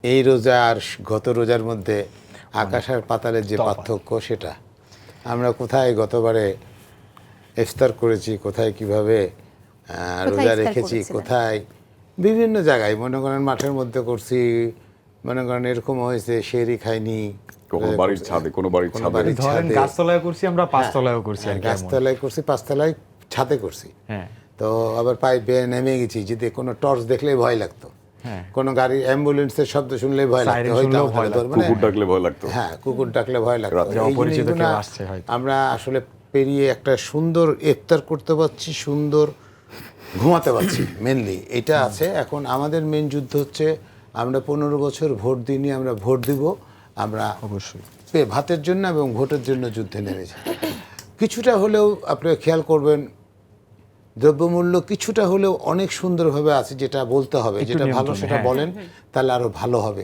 এই রোজা আর গত রোজার মধ্যে আকাশ আর পাতালের যে পার্থক্য সেটা আমরা কোথায় গতবারে ইফতার করেছি, কোথায় কিভাবে রোজা রেখেছি, কোথায় বিভিন্ন জায়গায় মনে করেন মাঠের মধ্যে করছি, মনে করেন এরকম হয়েছে সেহরি খাইনি, কোনো বাড়ির ছাদে, কোনো বাড়ির ছাদে, ধরেন গাছতলায় করছি, আমরা পাঁচতলায়ও করছি, গাছতলায় করছি, পাঁচতলায় ছাদে করছি। হ্যাঁ, তো আবার পায়ে বেয়ে নেমে গেছি, যদি কোনো টর্চ দেখলেই ভয় লাগতো, হ্যাঁ, কোনো গাড়ি অ্যাম্বুলেন্সের শব্দ শুনলেই ভয় লাগতো, কুকুর ডাকলে ভয় লাগতো। হ্যাঁ, কুকুর ডাকলে ভয় লাগতো। যে অপরিচিত কেউ আসছে হয়তো। আমরা আসলে পেরিয়ে একটা সুন্দর ইফতার করতে পারছি, সুন্দর ঘুমাতে পারছি, মেনলি এটা আছে। এখন আমাদের মেন যুদ্ধ হচ্ছে আমরা 15 বছর ভোট দিইনি, আমরা ভোট দিব। আমরা অবশ্যই ভাতের জন্য এবং ভোটের জন্য যুদ্ধে নেমেছি। কিছুটা হলেও আপনারা খেয়াল করবেন, দ্রব্যমূল্য কিছুটা হলেও অনেক সুন্দরভাবে আছে, যেটা বলতে হবে, যেটা ভালো সেটা বলেন, তাহলে আরো ভালো হবে।